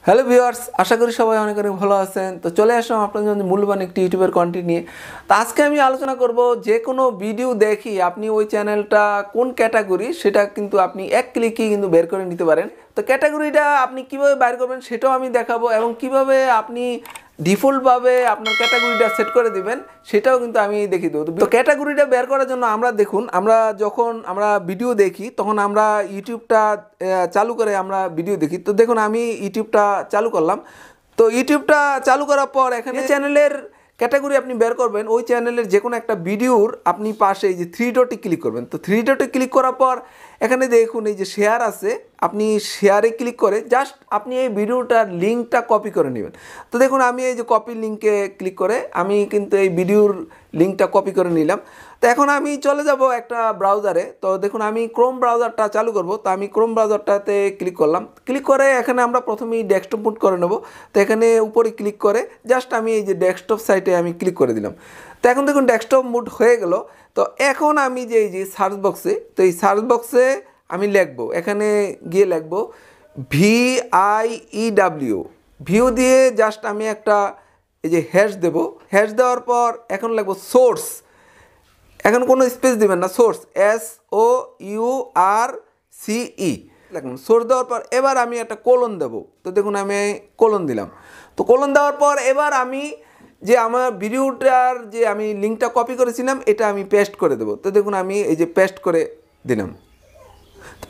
Hello viewers, আশা করি সবাই অনেক অনেক ভালো আছেন। তো চলে আসলাম আপনাদের জন্য মূল্যবান একটি ইউটিউবের কন্টেন্ট নিয়ে। তো আজকে আমি আলোচনা করব যে কোনো ভিডিও দেখি আপনি ওই চ্যানেলটা কোন ক্যাটাগরি সেটা কিন্তু আপনি এক ক্লিকেই কিন্তু বের করে নিতে পারেন। তো ক্যাটাগরিটা আপনি কিভাবে বের করবেন সেটাও আমি দেখাবো এবং কিভাবে আপনি ডিফল্টভাবে আপনার ক্যাটাগরিটা সেট করে দিবেন সেটাও কিন্তু আমি দেখিয়ে দেবো। তো ক্যাটাগরিটা বের করার জন্য আমরা যখন ভিডিও দেখি তখন আমরা ইউটিউবটা চালু করে আমরা ভিডিও দেখি। তো দেখুন আমি ইউটিউবটা চালু করলাম। তো ইউটিউবটা চালু করার পর এখানে চ্যানেলের ক্যাটাগরি আপনি বের করবেন, ওই চ্যানেলের যে কোনো একটা ভিডিওর আপনি পাশে এই যে থ্রি ডটে ক্লিক করবেন। তো থ্রি ডটে ক্লিক করার পর এখানে দেখুন এই যে শেয়ার আছে, আপনি শেয়ারে ক্লিক করে জাস্ট আপনি এই ভিডিওটার লিঙ্কটা কপি করে নেবেন। তো দেখুন আমি এই যে কপি লিঙ্কে ক্লিক করে আমি কিন্তু এই ভিডিওর লিঙ্কটা কপি করে নিলাম। তো এখন আমি চলে যাব একটা ব্রাউজারে। তো দেখুন আমি ক্রোম ব্রাউজারটা চালু করব। তো আমি ক্রোম ব্রাউজারটাতে ক্লিক করলাম। ক্লিক করে এখানে আমরা প্রথমেই ডেস্কটপ মুড করে নেব। তো এখানে উপরে ক্লিক করে জাস্ট আমি এই যে ডেস্কটপ সাইটে আমি ক্লিক করে দিলাম। তো এখন দেখুন ডেস্কটপ মুড হয়ে গেল। তো এখন আমি যে এই যে সার্চ বক্সে, তো এই সার্চ বক্সে আমি লিখবো, এখানে গিয়ে লিখবো VIEW, ভিউ দিয়ে জাস্ট আমি একটা এই যে হ্যাশ দেবো। হ্যাশ দেওয়ার পর এখন লিখবো সোর্স, এখন কোনো স্পেস দিবেন না, সোর্স SOURCE লিখুন। সোর্স দেওয়ার পর এবার আমি একটা কোলন দেবো। তো দেখুন আমি কোলন দিলাম। তো কোলন দেওয়ার পর এবার আমি যে আমার ভিডিওটার যে আমি লিঙ্কটা কপি করেছিলাম এটা আমি পেস্ট করে দেবো। তো দেখুন আমি এই যে পেস্ট করে দিলাম।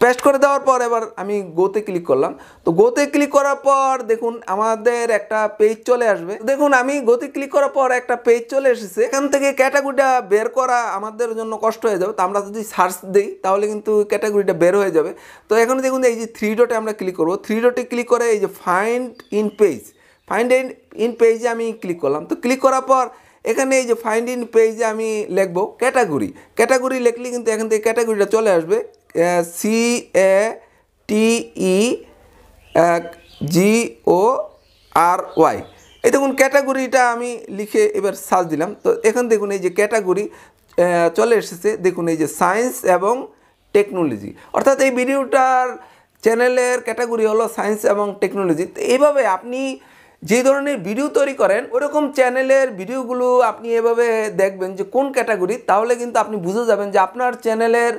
পেস্ট করে দেওয়ার পর এবার আমি গোতে ক্লিক করলাম। তো গোতে ক্লিক করার পর দেখুন আমাদের একটা পেজ চলে আসবে। দেখুন আমি গোতে ক্লিক করার পর একটা পেজ চলে এসেছে। এখান থেকে ক্যাটাগরিটা বের করা আমাদের জন্য কষ্ট হয়ে যাবে। তো আমরা যদি সার্চ দিই তাহলে কিন্তু ক্যাটাগরিটা বের হয়ে যাবে। তো এখন দেখুন এই যে থ্রি ডটে আমরা ক্লিক করবো। থ্রি ডটে ক্লিক করে এই যে ফাইন্ড ইন পেজে আমি ক্লিক করলাম। তো ক্লিক করার পর এখানে এই যে ফাইন্ড ইন পেজে আমি লিখবো ক্যাটাগরি লিখলে কিন্তু এখান থেকে ক্যাটাগরিটা চলে আসবে। CATEGORY, এই দেখুন ক্যাটাগরিটা আমি লিখে এবার সার্চ দিলাম। তো এখন দেখুন এই যে ক্যাটাগরি চলে এসেছে। দেখুন এই যে সায়েন্স এবং টেকনোলজি, অর্থাৎ এই ভিডিওটার চ্যানেলের ক্যাটাগরি হলো সায়েন্স এবং টেকনোলজি। তো এইভাবে আপনি যে ধরনের ভিডিও তৈরি করেন ওরকম চ্যানেলের ভিডিওগুলো আপনি এভাবে দেখবেন যে কোন ক্যাটাগরি, তাহলে কিন্তু আপনি বুঝে যাবেন যে আপনার চ্যানেলের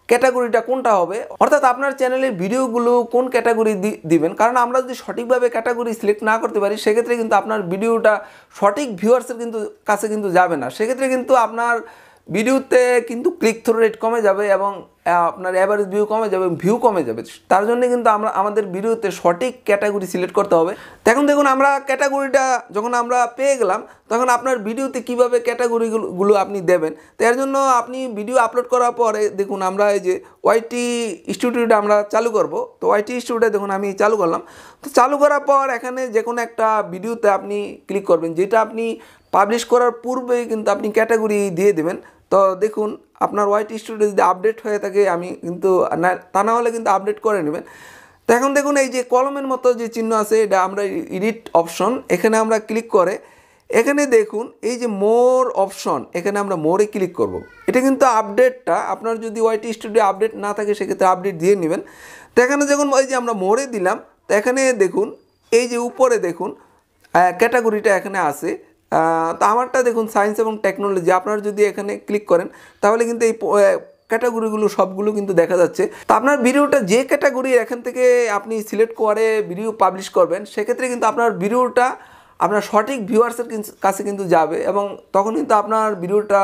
ক্যাটাগরিটা কোনটা হবে, অর্থাৎ আপনার চ্যানেলের ভিডিওগুলো কোন ক্যাটাগরি দিবেন। কারণ আমরা যদি সঠিকভাবে ক্যাটাগরি সিলেক্ট না করতে পারি সেক্ষেত্রে কিন্তু আপনার ভিডিওটা সঠিক ভিউয়ার্সের কাছে কিন্তু যাবে না। সেক্ষেত্রে কিন্তু আপনার ভিডিওতে কিন্তু ক্লিক থ্রু রেট কমে যাবে এবং আপনার অ্যাভারেজ ভিউ কমে যাবে, ভিউ কমে যাবে। তার জন্য কিন্তু আমাদের ভিডিওতে সঠিক ক্যাটাগরি সিলেক্ট করতে হবে। এখন দেখুন আমরা ক্যাটাগরিটা যখন আমরা পেয়ে গেলাম তখন আপনার ভিডিওতে কিভাবে ক্যাটাগরিগুলো আপনি দেবেন। তো এর জন্য আপনি ভিডিও আপলোড করার পরে দেখুন আমরা এই যে ওয়াইটি স্টুডিওটা আমরা চালু করব। তো ওয়াইটি স্টুডিও দেখুন আমি চালু করলাম। তো চালু করার পর এখানে যে কোনো একটা ভিডিওতে আপনি ক্লিক করবেন, যেটা আপনি পাবলিশ করার পূর্বেই কিন্তু আপনি ক্যাটাগরি দিয়ে দেবেন। তো দেখুন আপনার ওয়াইটি স্টুডিও যদি আপডেট হয়ে থাকে আমি কিন্তু তা না হলে কিন্তু আপডেট করে নেবেন। তো এখন দেখুন এই যে কলমের মতো যে চিহ্ন আছে এটা আমরা এডিট অপশন, এখানে আমরা ক্লিক করে এখানে দেখুন এই যে মোর অপশন, এখানে আমরা মোরে ক্লিক করব। এটা কিন্তু আপডেটটা আপনার যদি ওয়াইটি স্টুডিও আপডেট না থাকে সেক্ষেত্রে আপডেট দিয়ে নেবেন। তো এখানে যখন এই যে আমরা মোরে দিলাম, তো এখানে দেখুন এই যে উপরে দেখুন ক্যাটাগরিটা এখানে আছে। তো আমারটা দেখুন সায়েন্স এবং টেকনোলজি। আপনারা যদি এখানে ক্লিক করেন তাহলে কিন্তু এই ক্যাটাগরিগুলো সবগুলো কিন্তু দেখা যাচ্ছে। তো আপনার ভিডিওটা যে ক্যাটাগরি এখান থেকে আপনি সিলেক্ট করে ভিডিও পাবলিশ করবেন সেক্ষেত্রে কিন্তু আপনার ভিডিওটা আপনার সঠিক ভিউয়ার্সের কাছে কিন্তু যাবে এবং তখন কিন্তু আপনার ভিডিওটা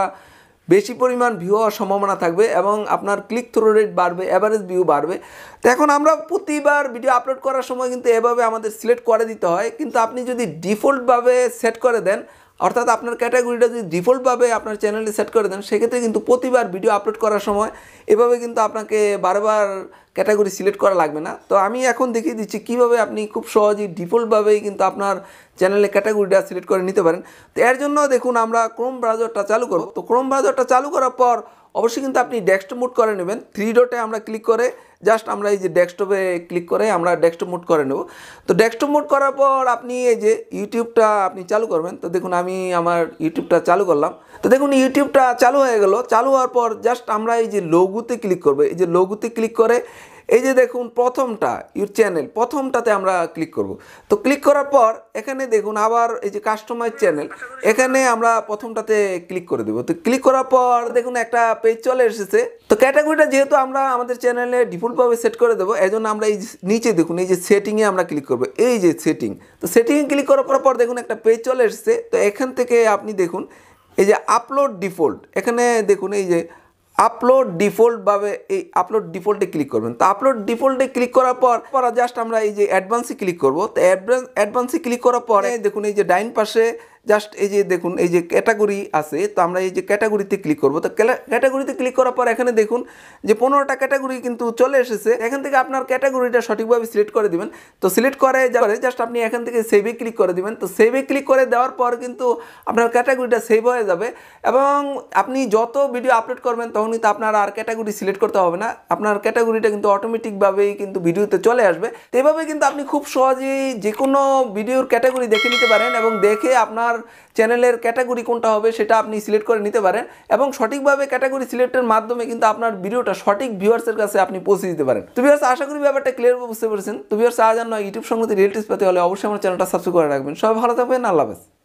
বেশি পরিমাণ ভিউ হওয়ার সম্ভাবনা থাকবে এবং আপনার ক্লিক থ্রু রেট বাড়বে, অ্যাভারেজ ভিউ বাড়বে। তো এখন আমরা প্রতিবার ভিডিও আপলোড করার সময় কিন্তু এভাবে আমাদের সিলেক্ট করে দিতে হয়। কিন্তু আপনি যদি ডিফল্টভাবে সেট করে দেন, অর্থাৎ আপনার ক্যাটাগরিটা যদি ডিফল্টভাবে আপনার চ্যানেলে সেট করে দেন সেক্ষেত্রে কিন্তু প্রতিবার ভিডিও আপলোড করার সময় এভাবে কিন্তু আপনাকে বারবার ক্যাটাগরি সিলেক্ট করা লাগবে না। তো আমি এখন দেখিয়ে দিচ্ছি কীভাবে আপনি খুব সহজেই ডিফল্টভাবেই কিন্তু আপনার চ্যানেলে ক্যাটাগরিটা সিলেক্ট করে নিতে পারেন। তো এর জন্য দেখুন আমরা ক্রোম ব্রাউজারটা চালু করব। তো ক্রোম ব্রাউজারটা চালু করার পর অবশ্যই কিন্তু আপনি ডেস্কটপ মুড করে নেবেন। থ্রি ডটে আমরা ক্লিক করে জাস্ট আমরা এই যে ডেস্কটপে ক্লিক করে আমরা ডেস্কটপ মুড করে নেব। তো ডেস্কটপ মুড করার পর আপনি এই যে ইউটিউবটা আপনি চালু করবেন। তো দেখুন আমি আমার ইউটিউবটা চালু করলাম। তো দেখুন ইউটিউবটা চালু হয়ে গেল। চালু হওয়ার পর জাস্ট আমরা এই যে লোগোতে ক্লিক করব। এই যে লোগোতে ক্লিক করে এই যে দেখুন প্রথমটা ইউর চ্যানেল, প্রথমটাতে আমরা ক্লিক করব। তো ক্লিক করার পর এখানে দেখুন আবার এই যে কাস্টমাইজ চ্যানেল, এখানে আমরা প্রথমটাতে ক্লিক করে দেবো। তো ক্লিক করার পর দেখুন একটা পেজ চলে এসেছে। তো ক্যাটাগরিটা যেহেতু আমরা আমাদের চ্যানেলে ডিফল্টভাবে সেট করে দেবো, এই জন্য আমরা এই নিচে দেখুন এই যে সেটিংয়ে আমরা ক্লিক করবো, এই যে সেটিং। তো সেটিংয়ে ক্লিক করার পর দেখুন একটা পেজ চলে এসেছে। তো এখান থেকে আপনি দেখুন এই যে আপলোড ডিফল্ট, এখানে দেখুন এই যে আপলোড ডিফল্টভাবে এই আপলোড ডিফল্টে ক্লিক করবেন। তো আপলোড ডিফল্টে ক্লিক করার পর জাস্ট আমরা এই যে অ্যাডভান্সে ক্লিক করব। তো অ্যাডভান্সে ক্লিক করার পরে দেখুন এই যে ডাইন পাশে জাস্ট এই যে দেখুন এই যে ক্যাটাগরি আছে। তো আমরা এই যে ক্যাটাগরিতে ক্লিক করব। তো ক্যাটাগরিতে ক্লিক করার পর এখানে দেখুন যে 15টা ক্যাটাগরি কিন্তু চলে এসেছে। এখান থেকে আপনার ক্যাটাগরিটা সঠিকভাবে সিলেক্ট করে দিবেন। তো সিলেক্ট করে যাবে জাস্ট আপনি এখান থেকে সেভে ক্লিক করে দিবেন। তো সেভে ক্লিক করে দেওয়ার পর কিন্তু আপনার ক্যাটাগরিটা সেভ হয়ে যাবে এবং আপনি যত ভিডিও আপলোড করবেন তখন কিন্তু আপনার আর ক্যাটাগরি সিলেক্ট করতে হবে না, আপনার ক্যাটাগরিটা কিন্তু অটোমেটিকভাবেই কিন্তু ভিডিওতে চলে আসবে। তো এভাবে কিন্তু আপনি খুব সহজেই যে কোনো ভিডিওর ক্যাটাগরি দেখে নিতে পারেন এবং দেখে আপনার চ্যানেলের ক্যাটাগরি কোনটা হবে সেটা আপনি সিলেক্ট করে নিতে পারেন এবং সঠিকভাবে ক্যাটাগরি সিলেক্টের মাধ্যমে কিন্তু আপনার ভিডিওটা সঠিক ভিউয়ার্সের কাছে আপনি পৌঁছে দিতে পারেন। তো ভিউয়ার্স, আশা করি ব্যাপারটা ক্লিয়ার বুঝতে পেরেছেন। তো ভিউয়ার্স, আজ আর নয়, ইউটিউব সংক্রান্ত রিয়েল টিপস পেতে হলে অবশ্যই আমার চ্যানেলটা সাবস্ক্রাইব করে রাখবেন। সবাই ভালো থাকবেন, আল্লাহ হাফেজ।